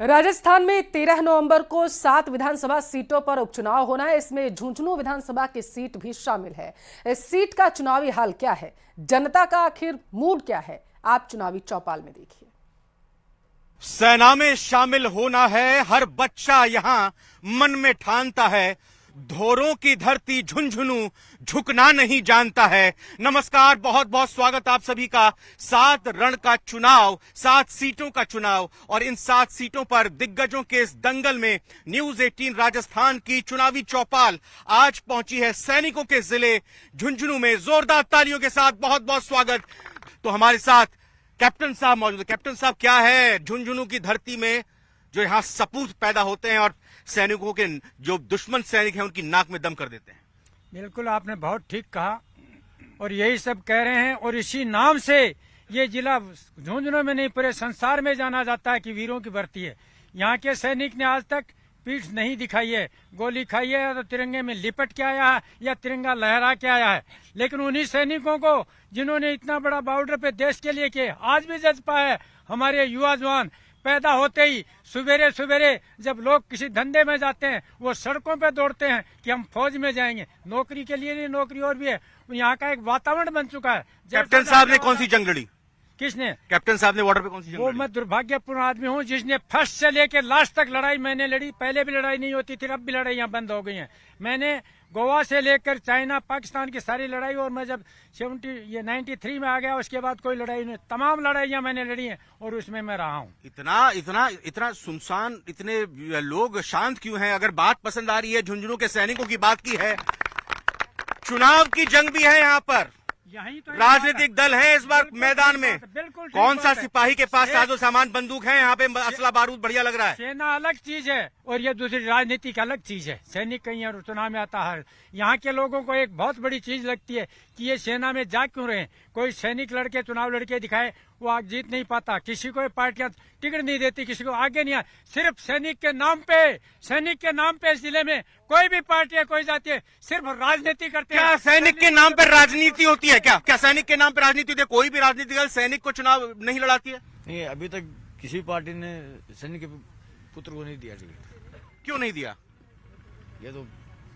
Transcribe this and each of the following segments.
राजस्थान में 13 नवंबर को 7 विधानसभा सीटों पर उपचुनाव होना है। इसमें झुंझुनू विधानसभा की सीट भी शामिल है। इस सीट का चुनावी हाल क्या है, जनता का आखिर मूड क्या है, आप चुनावी चौपाल में देखिए। सेना में शामिल होना है, हर बच्चा यहां मन में ठानता है। धोरों की धरती झुंझुनू झुकना नहीं जानता है। नमस्कार, बहुत बहुत स्वागत आप सभी का। 7 रण का चुनाव, 7 सीटों का चुनाव, और इन 7 सीटों पर दिग्गजों के इस दंगल में न्यूज 18 राजस्थान की चुनावी चौपाल आज पहुंची है सैनिकों के जिले झुंझुनू में। जोरदार तालियों के साथ बहुत बहुत स्वागत। तो हमारे साथ कैप्टन साहब मौजूद है। कैप्टन साहब, क्या है झुंझुनू की धरती में जो यहां सपूत पैदा होते हैं और सैनिकों के जो दुश्मन सैनिक हैं उनकी नाक में दम कर देते हैं? बिल्कुल, आपने बहुत ठीक कहा और यही सब कह रहे हैं। और इसी नाम से ये जिला झुंझुनू में नहीं पूरे संसार में जाना जाता है कि वीरों की भर्ती है। यहाँ के सैनिक ने आज तक पीठ नहीं दिखाई है, गोली खाई है या तो तिरंगे में लिपट के आया है या तिरंगा लहरा के आया है। लेकिन उन्हीं सैनिकों को जिन्होंने इतना बड़ा बॉर्डर पे देश के लिए किया, आज भी जज्बा है। हमारे युवा जवान पैदा होते ही सवेरे सवेरे जब लोग किसी धंधे में जाते हैं वो सड़कों पे दौड़ते हैं कि हम फौज में जाएंगे। नौकरी के लिए नहीं, नौकरी और भी है। यहाँ का एक वातावरण बन चुका है। कैप्टन साहब ने कौन सी जंग लड़ी? किसने? कैप्टन साहब ने बॉर्डर पे कौन सी जंग वो लड़ी? मैं दुर्भाग्यपूर्ण आदमी हूँ जिसने फर्स्ट से लेकर लास्ट तक लड़ाई मैंने लड़ी। पहले भी लड़ाई नहीं होती थी, अब भी लड़ाइयाँ बंद हो गई हैं। मैंने गोवा से लेकर चाइना, पाकिस्तान की सारी लड़ाई, और मैं जब 93 में आ गया उसके बाद कोई लड़ाई नहीं, तमाम लड़ाइयाँ मैंने लड़ी हैं और उसमें मैं रहा हूँ। इतना सुनसान, इतने लोग शांत क्यों हैं? अगर बात पसंद आ रही है, झुंझुनू के सैनिकों की बात की है, चुनाव की जंग भी है यहाँ पर, यही तो राजनीतिक दल है इस बार मैदान में। बिल्कुल कौन सा सिपाही के पास साजो सामान बंदूक है? यहाँ पे असला बारूद बढ़िया लग रहा है। सेना अलग चीज है और ये दूसरी राजनीति की अलग चीज है। सैनिक कहीं और चुनाव में आता है। यहाँ के लोगों को एक बहुत बड़ी चीज लगती है कि ये सेना में जा क्यों रहे। कोई सैनिक लड़के चुनाव लड़के दिखाए, वो आग जीत नहीं पाता। किसी को पार्टियां टिकट नहीं देती, किसी को आगे नहीं आ। सिर्फ सैनिक के नाम पे जिले में कोई भी पार्टी है, कोई जाती है, सिर्फ राजनीति करते हैं। क्या सैनिक के नाम पर राजनीति होती है? क्या सैनिक के नाम पर राजनीति होती है? कोई भी राजनीतिक दल सैनिक को चुनाव नहीं लड़ाती है? नहीं, अभी तक किसी पार्टी ने सैनिक के पुत्र को नहीं दिया टिकट। क्यों नहीं दिया? ये तो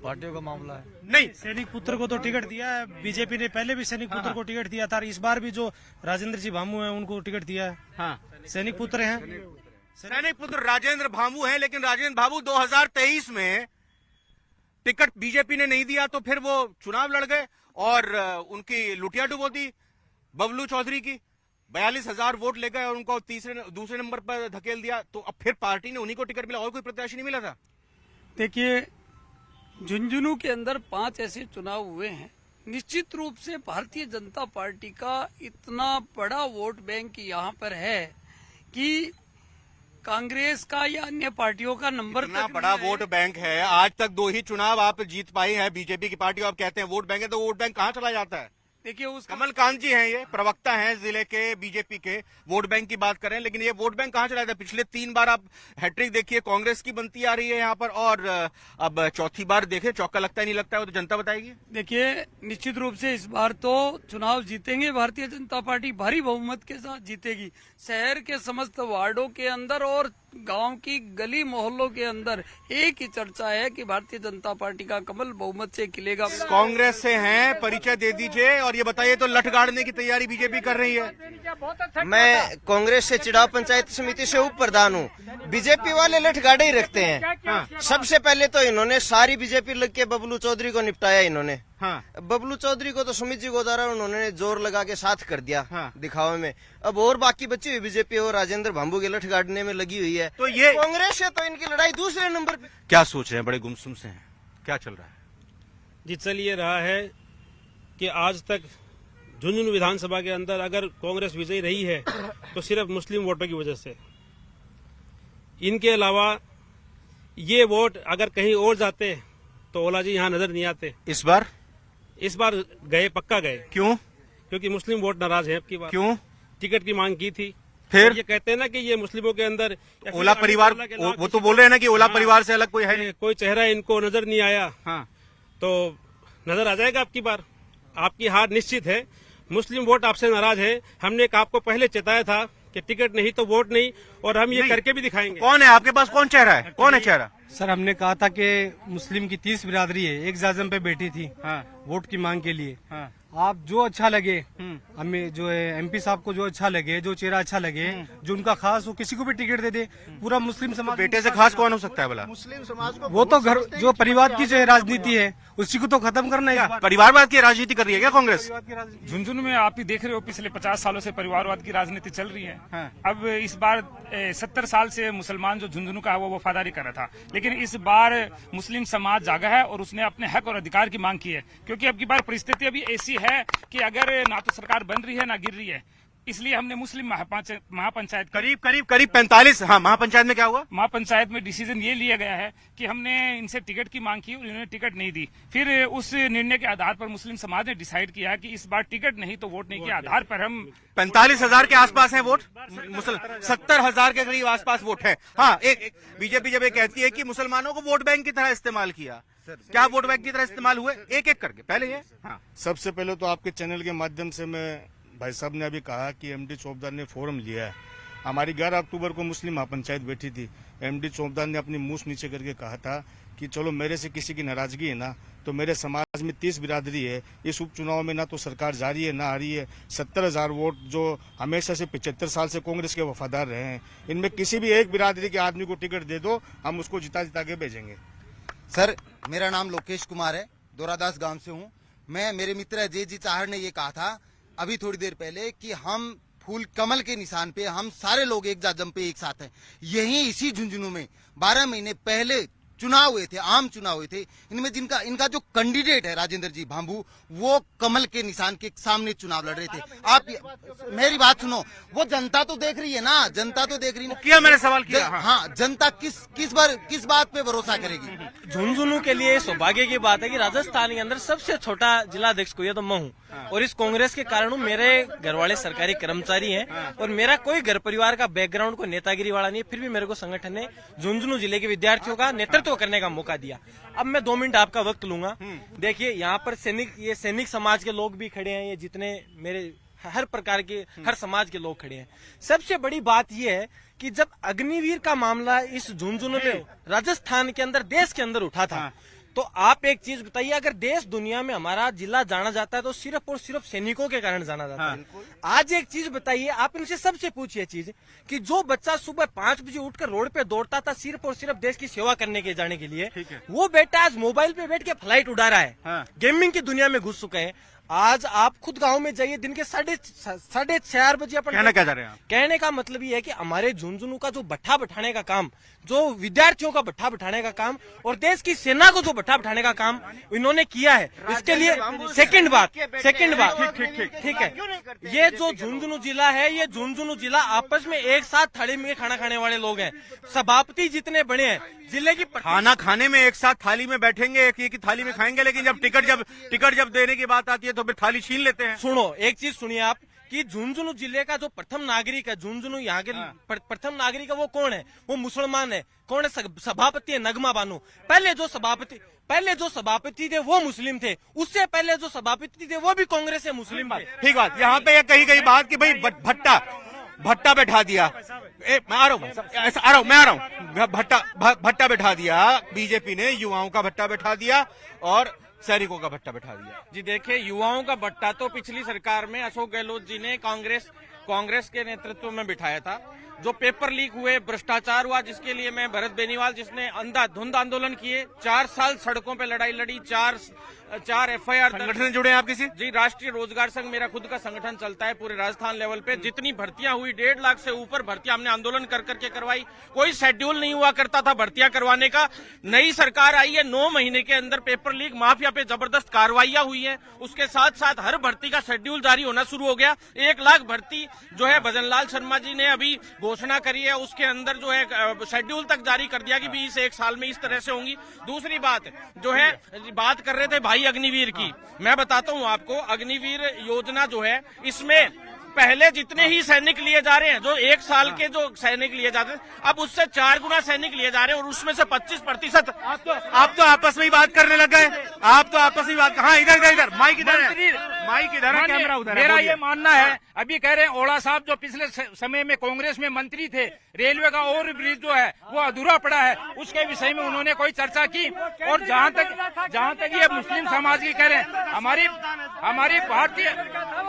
पार्टियों का मामला है। नहीं, सैनिक पुत्र को तो टिकट दिया है। बीजेपी ने पहले भी सैनिक पुत्र को टिकट दिया था। इस बार भी जो राजेंद्र जी भामू हैं उनको टिकट दिया है। हाँ, सैनिक पुत्र हैं। सैनिक पुत्र राजेंद्र भामू हैं, लेकिन राजेंद्र भामू 2023 में टिकट बीजेपी ने नहीं दिया तो फिर वो चुनाव लड़ गए और उनकी लुटिया डुबो दी बबलू चौधरी की। 42,000 वोट ले गए और उनको दूसरे नंबर पर धकेल दिया। तो अब फिर पार्टी ने उन्हीं को टिकट मिला और कोई प्रत्याशी नहीं मिला था। देखिए, झुंझुनू के अंदर 5 ऐसे चुनाव हुए हैं। निश्चित रूप से भारतीय जनता पार्टी का इतना बड़ा वोट बैंक यहाँ पर है कि कांग्रेस का या अन्य पार्टियों का नंबर इतना बड़ा वोट बैंक है। आज तक 2 ही चुनाव आप जीत पाई है बीजेपी की पार्टी। आप कहते हैं वोट बैंक है, तो वोट बैंक कहाँ चला जाता है? देखिए, उस कमल कांत जी हैं, ये प्रवक्ता हैं जिले के बीजेपी के। वोट बैंक की बात करें, लेकिन ये वोट बैंक कहाँ चला जाता है? पिछले 3 बार आप हैट्रिक देखिए, कांग्रेस की बनती आ रही है यहाँ पर, और अब चौथी बार देखें, चौका लगता है नहीं लगता है, वो तो जनता बताएगी। देखिए, निश्चित रूप से इस बार तो चुनाव जीतेंगे भारतीय जनता पार्टी, भारी बहुमत के साथ जीतेगी। शहर के समस्त वार्डों के अंदर और गांव की गली मोहल्लों के अंदर एक ही चर्चा है कि भारतीय जनता पार्टी का कमल बहुमत से खिलेगा। कांग्रेस से हैं, परिचय दे दीजिए और ये बताइए, तो लठ गाड़ने की तैयारी बीजेपी कर रही है? मैं कांग्रेस से चिड़ाव पंचायत समिति से उप प्रधान हूँ। बीजेपी वाले लठ गाड़े ही रखते हैं। सबसे पहले तो इन्होंने सारी बीजेपी लग के बबलू चौधरी को निपटाया इन्होंने। हाँ। बबलू चौधरी को तो सुमित जी गोदारा उन्होंने जोर लगा के साथ कर दिया। हाँ। दिखावे में। अब और बाकी बची हुई बीजेपी और राजेंद्र भांबू के लठ गाड़ने में लगी हुई है। तो ये कांग्रेस से तो इनकी लड़ाई दूसरे नंबर पे। क्या सोच रहे हैं? बड़े गुमसुम से हैं, क्या चल रहा है? जी, चल ये रहा है कि आज तक झुंझुनू विधानसभा के अंदर अगर कांग्रेस विजयी रही है तो सिर्फ मुस्लिम वोटों की वजह से। इनके अलावा ये वोट अगर कहीं और जाते तो ओला जी यहाँ नजर नहीं आते। इस बार गए, पक्का गए। क्यों? क्योंकि मुस्लिम वोट नाराज है। अब की बार क्यों? टिकट की मांग की थी। फिर ये कहते हैं ना कि ये मुस्लिमों के अंदर ओला परिवार, वो तो बोल रहे हैं ना कि ओला परिवार से अलग कोई है नहीं। कोई चेहरा इनको नजर नहीं आया। हाँ। तो नजर आ जाएगा आपकी बार। आपकी हार निश्चित है। मुस्लिम वोट आपसे नाराज है। हमने आपको पहले चेताया था कि टिकट नहीं तो वोट नहीं, और हम ये करके भी दिखाएंगे। कौन है आपके पास, कौन चेहरा है, कौन है चेहरा? सर हमने कहा था कि मुस्लिम की 30 बिरादरी है, एक जाजम पे बैठी थी वोट की मांग के लिए। आप जो अच्छा लगे, हमें जो है एमपी साहब को जो अच्छा लगे, जो चेहरा अच्छा लगे, जो उनका खास हो, किसी को भी टिकट दे दे। पूरा मुस्लिम समाज, बेटे से खास कौन हो सकता है भला? मुस्लिम समाज को वो तो घर जो परिवार की जो है राजनीति है उसी को तो खत्म करना है इस बार। परिवारवाद की राजनीति कर रही है क्या कांग्रेस? झुंझुनू में आप ही देख रहे हो पिछले 50 सालों से परिवारवाद की राजनीति चल रही है। अब इस बार 70 साल से मुसलमान जो झुंझुनू का है वो वफादारी कर रहा था, लेकिन इस बार मुस्लिम समाज जागा है और उसने अपने हक और अधिकार की मांग की है, क्योंकि अब की बार परिस्थिति अभी ऐसी है कि अगर ना तो सरकार बन रही है ना गिर रही है, इसलिए हमने मुस्लिम महापंचायत करीब 45, हाँ, महापंचायत में क्या हुआ? महापंचायत में डिसीजन ये लिया गया है कि हमने इनसे टिकट की मांग की और इन्होंने टिकट नहीं दी। फिर उस निर्णय के आधार पर मुस्लिम समाज ने डिसाइड किया कि इस बार टिकट नहीं तो वोट नहीं के आधार पर हम 45,000 के आसपास है वोट, 70,000 के करीब आसपास वोट है। हाँ, एक बीजेपी जब ये कहती है कि मुसलमानों को वोट बैंक की तरह इस्तेमाल किया, क्या वोट बैंक की तरह इस्तेमाल हुए? एक एक करके पहले ये। हाँ, सबसे पहले तो आपके चैनल के माध्यम से मैं, भाई साहब ने अभी कहा कि एमडी चौबदार ने फोरम लिया है। हमारी 11 अक्टूबर को मुस्लिम महापंचायत बैठी थी। एमडी चौबदार ने अपनी मूछ नीचे करके कहा था कि चलो मेरे से किसी की नाराजगी है ना, तो मेरे समाज में 30 बिरादरी है, इस उपचुनाव में ना तो सरकार जा रही है ना आ रही है। 70,000 वोट जो हमेशा से 75 साल से कांग्रेस के वफादार रहे हैं, इनमें किसी भी एक बिरादरी के आदमी को टिकट दे दो, हम उसको जिता के भेजेंगे। सर मेरा नाम लोकेश कुमार है, दोरादास गांव से हूँ मैं। मेरे मित्र अजय जी चाहर ने ये कहा था अभी थोड़ी देर पहले कि हम फूल कमल के निशान पे हम सारे लोग एक जाजम पे एक साथ हैं। यही इसी झुंझुनू में 12 महीने पहले चुनाव हुए थे, आम चुनाव हुए थे। इनमें इनका जो कैंडिडेट है राजेंद्र जी भांबू, वो कमल के निशान के सामने चुनाव लड़ रहे थे। आप मेरी बात सुनो, वो जनता तो देख रही है ना, जनता तो देख रही है। किया मैंने सवाल किया। हाँ, जनता किस बात पे भरोसा करेगी? झुंझुनू के लिए सौभाग्य की बात है कि राजस्थान के अंदर सबसे छोटा जिला अध्यक्ष कोई है तो मैं हूँ, और इस कांग्रेस के कारण मेरे घर वाले सरकारी कर्मचारी हैं और मेरा कोई घर परिवार का बैकग्राउंड कोई नेतागिरी वाला नहीं है। फिर भी मेरे को संगठन ने झुंझुनू जिले के विद्यार्थियों का नेतृत्व करने का मौका दिया। अब मैं 2 मिनट आपका वक्त लूंगा। देखिए यहाँ पर सैनिक समाज के लोग भी खड़े हैं, ये जितने मेरे हर प्रकार के हर समाज के लोग खड़े हैं। सबसे बड़ी बात यह है कि जब अग्निवीर का मामला इस झुंझुनू में राजस्थान के अंदर देश के अंदर उठा था, तो आप एक चीज बताइए, अगर देश दुनिया में हमारा जिला जाना जाता है तो सिर्फ और सिर्फ सैनिकों के कारण जाना जाता है। आज एक चीज बताइए, आप इनसे सबसे पूछिए चीज कि जो बच्चा सुबह 5 बजे उठकर रोड पे दौड़ता था सिर्फ और सिर्फ देश की सेवा करने के जाने के लिए, वो बेटा आज मोबाइल पे बैठ के फ्लाइट उड़ा रहा है, गेमिंग की दुनिया में घुस चुके हैं। आज आप खुद गांव में जाइए, दिन के 4:30 बजे अपन कहना क्या चाह रहे हैं आप? कहने का मतलब ये है कि हमारे झुंझुनू का जो भट्ठा बैठाने का काम, जो विद्यार्थियों का भट्ठा बैठाने का काम और देश की सेना को जो भट्ठा बैठाने का काम इन्होंने किया है, इसके लिए सेकंड बात ठीक है, ये जो झुंझुनू जिला है, ये झुंझुनू जिला आपस में एक साथ थाली में खाना खाने वाले लोग हैं। सभापति जितने बड़े हैं जिले की, खाना खाने में एक साथ थाली में बैठेंगे, एक ही थाली में खाएंगे, लेकिन जब टिकट जब देने की बात आती है तो फिर थाली छीन लेते हैं। सुनो, एक चीज सुनिए आप कि झुंझुनू जिले का जो प्रथम नागरिक है, झुंझुनू यहाँ के प्रथम नागरिक है, वो कौन है? वो मुसलमान है। कौन है? सभापति है नगमा बानो। पहले जो सभापति थे वो मुस्लिम थे, उससे पहले जो सभापति थे वो भी कांग्रेस से मुस्लिम थे। ठीक बात। यहाँ पे कही गई बात कि भाई भट्टा बैठा दिया, मैं आ रहा हूँ, भट्टा बैठा दिया बीजेपी ने, युवाओं का भट्टा बैठा दिया और सैनिकों का भट्टा बैठा दिया। जी देखिए, युवाओं का भट्टा तो पिछली सरकार में अशोक गहलोत जी ने कांग्रेस के नेतृत्व में बिठाया था। जो पेपर लीक हुए, भ्रष्टाचार हुआ, जिसके लिए मैं भरत बेनीवाल, जिसने अंधाधुंध आंदोलन किए, 4 साल सड़कों पे लड़ाई लड़ी, 4 FIR। संगठन से जुड़े हैं आप किसी? जी, राष्ट्रीय रोजगार संघ मेरा खुद का संगठन चलता है पूरे राजस्थान लेवल पे। जितनी भर्तियां हुई, 1.5 लाख से ऊपर भर्तियां हमने आंदोलन कर करके करवाई। कोई शेड्यूल नहीं हुआ करता था भर्तियां करवाने का। नई सरकार आई है, 9 महीने के अंदर पेपर लीक माफिया पे जबरदस्त कार्रवाइयां हुई है। उसके साथ साथ हर भर्ती का शेड्यूल जारी होना शुरू हो गया। 1 लाख भर्ती जो है भजनलाल शर्मा जी ने अभी घोषणा करी है, उसके अंदर जो है शेड्यूल तक जारी कर दिया कि भी इस 1 साल में इस तरह से होंगी। दूसरी बात जो है, बात कर रहे थे भाई अग्निवीर की, मैं बताता हूं आपको, अग्निवीर योजना जो है, इसमें पहले जितने ही सैनिक लिए जा रहे हैं, जो 1 साल के जो सैनिक लिए जाते हैं, अब उससे 4 गुना सैनिक लिए जा रहे हैं और उसमें से 25%। आप तो आपस में ही बात करने लग गए। आप तो आपस में बात, हाँ, इधर माइक इधर है। माइक इधर है, कैमरा उधर है, मेरा बोलिए। ये मानना है, अभी कह रहे हैं ओला साहब जो पिछले समय में कांग्रेस में मंत्री थे, रेलवे का ओवर ब्रिज जो है वो अधूरा पड़ा है, उसके विषय में उन्होंने कोई चर्चा की। और जहाँ तक ये मुस्लिम समाज की कह रहे हैं,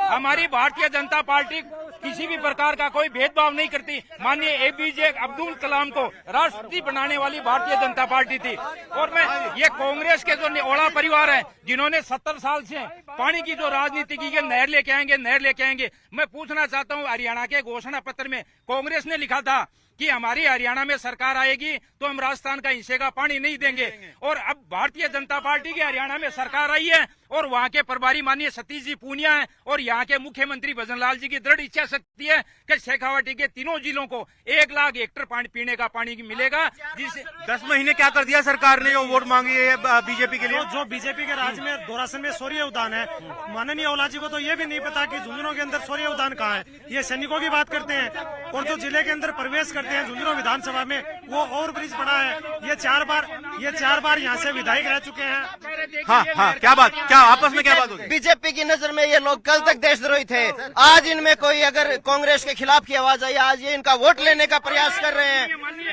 हमारी भारतीय जनता पार्टी किसी भी प्रकार का कोई भेदभाव नहीं करती। माननीय एपीजे अब्दुल कलाम को राष्ट्रपति बनाने वाली भारतीय जनता पार्टी थी। और मैं ये कांग्रेस के जो ओला परिवार है, जिन्होंने 70 साल से पानी की जो राजनीति की, नहर लेके आएंगे, मैं पूछना चाहता हूँ, हरियाणा के घोषणा पत्र में कांग्रेस ने लिखा था कि हमारी हरियाणा में सरकार आएगी तो हम राजस्थान का हिस्से का पानी नहीं देंगे। और अब भारतीय जनता पार्टी की हरियाणा में सरकार आई है और वहाँ के प्रभारी माननीय सतीश जी पूनिया हैं और यहाँ के मुख्यमंत्री भजन लाल जी की दृढ़ इच्छा शक्ति है कि शेखावाटी के तीनों जिलों को 1 लाख हेक्टेयर पानी पीने का पानी मिलेगा। जिससे 10 महीने क्या कर दिया सरकार ने जो वोट मांगी है बीजेपी के लिए? जो बीजेपी के राज्य में दोरासन में सूर्य उद्यान है, माननीय ओला जी को तो ये भी नहीं पता कि झुंझुनू के अंदर सूर्य उद्यान कहाँ है। ये सैनिकों की बात करते हैं और जो जिले के अंदर प्रवेश करते हैं झुंझुनू विधानसभा में, वो ओवर ब्रिज बना है। ये चार बार यहाँ से विधायक रह चुके हैं। हाँ, क्या बात, क्या आपस में क्या बात होगी? बीजेपी की नजर में ये लोग कल तक देशद्रोही थे। आज इनमें कोई अगर कांग्रेस के खिलाफ की आवाज आई, आज ये इनका वोट लेने का प्रयास कर रहे हैं।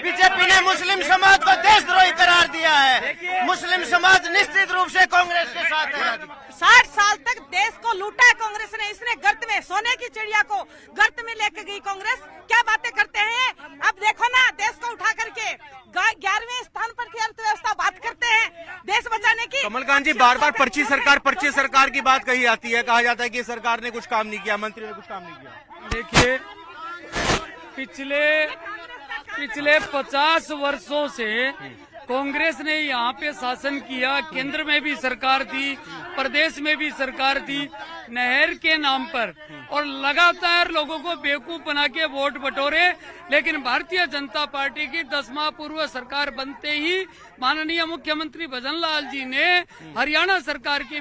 बीजेपी ने मुस्लिम समाज को देशद्रोही करार दिया है। मुस्लिम समाज निश्चित रूप से कांग्रेस के साथ है। 60 साल तक देश को लूटा है कांग्रेस ने। इसने गर्त में, सोने की चिड़िया को गर्त में लेके गई कांग्रेस। क्या बातें करते हैं, अब देखो ना, देश को उठा करके 11वें स्थान पर की अर्थव्यवस्था बात करते हैं देश बचाने की। कमलकांत जी, बार बार पर्ची सरकार की बात कही जाती है, कहा जाता है कि सरकार ने कुछ काम नहीं किया, मंत्री ने कुछ काम नहीं किया। देखिए, पिछले 50 वर्षों से कांग्रेस ने यहाँ पे शासन किया। केंद्र में भी सरकार थी, प्रदेश में भी सरकार थी, नहर के नाम पर, और लगातार लोगों को बेवकूफ बना के वोट बटोरे। लेकिन भारतीय जनता पार्टी की 10वां पूर्व सरकार बनते ही माननीय मुख्यमंत्री भजन लाल जी ने हरियाणा सरकार के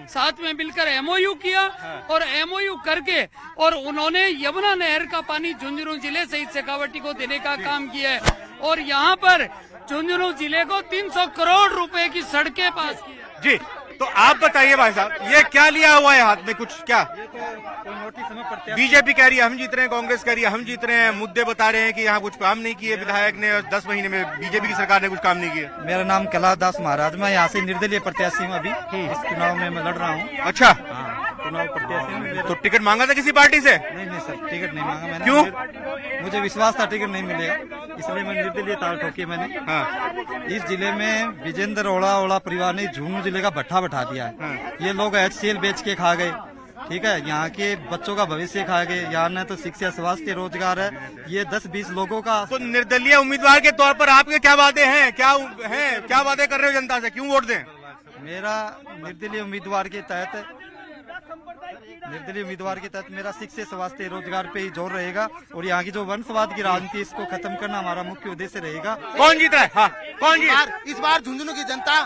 साथ में मिलकर एमओयू किया और एमओयू करके और उन्होंने यमुना नहर का पानी झुंझुनू जिले सहित शेखावाटी को देने का काम किया है। और यहाँ पर झुंझुनू जिले को 300 करोड़ रुपए की सड़कें पास की है। जी, तो आप बताइए भाई साहब, ये क्या लिया हुआ है हाथ में, कुछ क्या? बीजेपी कह रही है हम जीत रहे हैं, कांग्रेस कह रही है हम जीत रहे हैं, मुद्दे बता रहे हैं कि यहाँ कुछ काम नहीं किए विधायक ने, 10 महीने में बीजेपी की सरकार ने कुछ काम नहीं किया। मेरा नाम कैलाश दास महाराज, मैं यहाँ से निर्दलीय प्रत्याशी हूँ। अभी इस चुनाव में मैं लड़ रहा हूँ। अच्छा, चुनाव प्रत्याशी। तो टिकट मांगा था किसी पार्टी से? नहीं सर, टिकट नहीं मांगा मैंने। क्यों? मुझे विश्वास था टिकट नहीं मिलेगा, इसलिए मैं निर्दलीय ताल ठोकी मैंने। इस जिले में विजेंद्र ओला परिवार ने झुंझुनू जिले का भट्ठा बैठा दिया है। ये लोग HCL बेच के खा गए, ठीक है, यहाँ के बच्चों का भविष्य खा गए। यहाँ न तो शिक्षा, स्वास्थ्य, रोजगार है। ये 10-20 लोगों का। तो निर्दलीय उम्मीदवार के तौर पर आपके क्या वादे हैं, क्या वादे कर रहे हो जनता से, क्यों वोट दें? मेरा निर्दलीय उम्मीदवार के तहत मेरा शिक्षा, स्वास्थ्य, रोजगार पे ही जोर रहेगा। और यहाँ की जो वंशवाद की राजनीति, इसको खत्म करना हमारा मुख्य उद्देश्य रहेगा। कौन जीत रहा है? हाँ, कौन जीत? इस बार झुंझुनू की जनता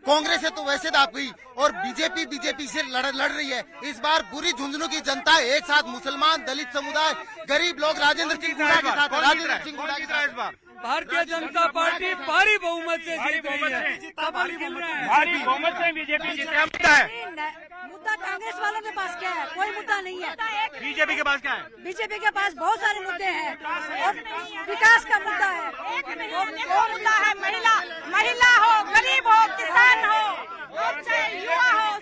कांग्रेस से तो वैसे दाप गई और बीजेपी से लड़ रही है। इस बार पूरी झुंझुनू की जनता एक साथ, मुसलमान, दलित समुदाय, गरीब लोग राजेंद्र सिंह हुड्डा के साथ। भारतीय जनता पार्टी भारी बहुमत से जीत रही है। भारी बहुमत से बीजेपी जीत रही है। मुद्दा कांग्रेस वालों के पास क्या है? कोई मुद्दा नहीं है। बीजेपी के पास क्या है? बीजेपी के पास बहुत सारे मुद्दे हैं और विकास का मुद्दा है। वो मुद्दा है महिला हो, गरीब हो, किसान हो, युवा हो,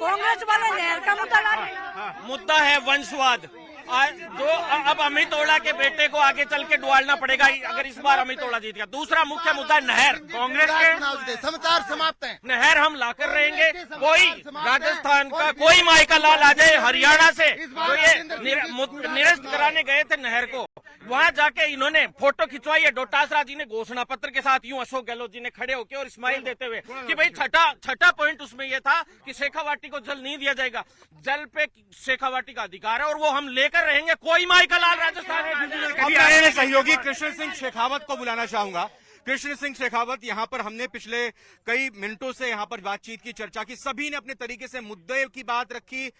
कांग्रेस वाले नहर का मुद्दा ला रहे हैं। मुद्दा है वंशवाद। जो अब अमित ओला के बेटे को आगे चल के डुबालना पड़ेगा अगर इस बार अमित ओला जीत गया। दूसरा मुख्य मुद्दा नहर। कांग्रेस के समाचार समाप्त हैं। नहर हम लाकर रहेंगे। कोई राजस्थान का कोई माई का लाल आ जाए हरियाणा से, तो ये निरस्त कराने गए थे नहर को, वहाँ जाके इन्होंने फोटो खिंचवाई है। डोटासरा जी ने घोषणा पत्र के साथ यूं अशोक गहलोत जी ने खड़े होकर और स्माइल देते हुए कि भाई छठा पॉइंट उसमें यह था कि शेखावाटी को जल नहीं दिया जाएगा। जल पे शेखावाटी का अधिकार है और वो हम लेकर रहेंगे। कोई माई का लाल राजस्थान मैं सहयोगी कृष्ण सिंह शेखावत को बुलाना चाहूंगा। कृष्ण सिंह शेखावत, यहाँ पर हमने पिछले कई मिनटों से यहाँ पर बातचीत की, चर्चा की, सभी ने अपने तरीके से मुद्दे की बात रखी,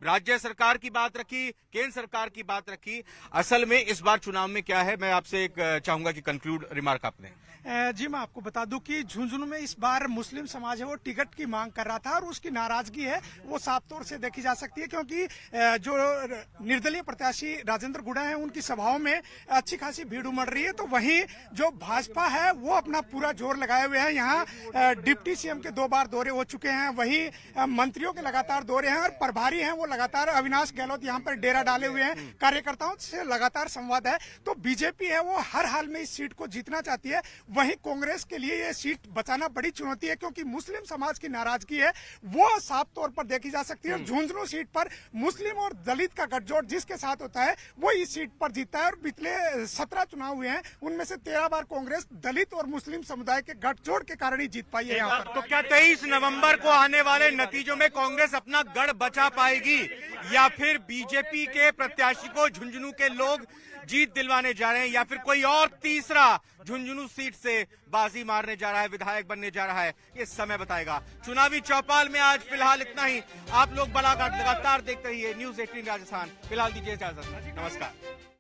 राज्य सरकार की बात रखी, केंद्र सरकार की बात रखी। असल में इस बार चुनाव में क्या है, मैं आपसे एक चाहूंगा कि कंक्लूड रिमार्क आपने। जी मैं आपको बता दूं कि झुंझुनू में इस बार मुस्लिम समाज है वो टिकट की मांग कर रहा था और उसकी नाराजगी है वो साफ तौर से देखी जा सकती है, क्योंकि जो निर्दलीय प्रत्याशी राजेंद्र गुड़ा है उनकी सभाओं में अच्छी खासी भीड़ उमड़ रही है। तो वहीं जो भाजपा है वो अपना पूरा जोर लगाए हुए है। यहाँ डिप्टी सीएम के 2 बार दौरे हो चुके हैं, वहीं मंत्रियों के लगातार दौरे हैं और प्रभारी हैं वो लगातार अविनाश गहलोत यहाँ पर डेरा डाले हुए हैं, कार्यकर्ताओं से लगातार संवाद है। तो बीजेपी है वो हर हाल में इस सीट को जीतना चाहती है, वहीं कांग्रेस के लिए ये सीट बचाना बड़ी चुनौती है, क्योंकि मुस्लिम समाज की नाराजगी है वो साफ तौर पर देखी जा सकती है। झुंझुनू सीट पर मुस्लिम और दलित का गठजोड़ जिसके साथ होता है वो इस सीट पर जीतता है और पिछले 17 चुनाव हुए हैं उनमें से 13 बार कांग्रेस दलित और मुस्लिम समुदाय के गठजोड़ के कारण ही जीत पाई है यहाँ पर। तो क्या 23 नवंबर को आने वाले नतीजों में कांग्रेस अपना गढ़ बचा पाएगी या फिर बीजेपी के प्रत्याशी को झुंझुनू के लोग जीत दिलवाने जा रहे हैं, या फिर कोई और तीसरा झुंझुनू सीट से बाजी मारने जा रहा है, विधायक बनने जा रहा है? ये समय बताएगा। चुनावी चौपाल में आज फिलहाल इतना ही। आप लोग लगातार देखते रहिए न्यूज़ 18 राजस्थान। फिलहाल दीजिए इजाजत, नमस्कार।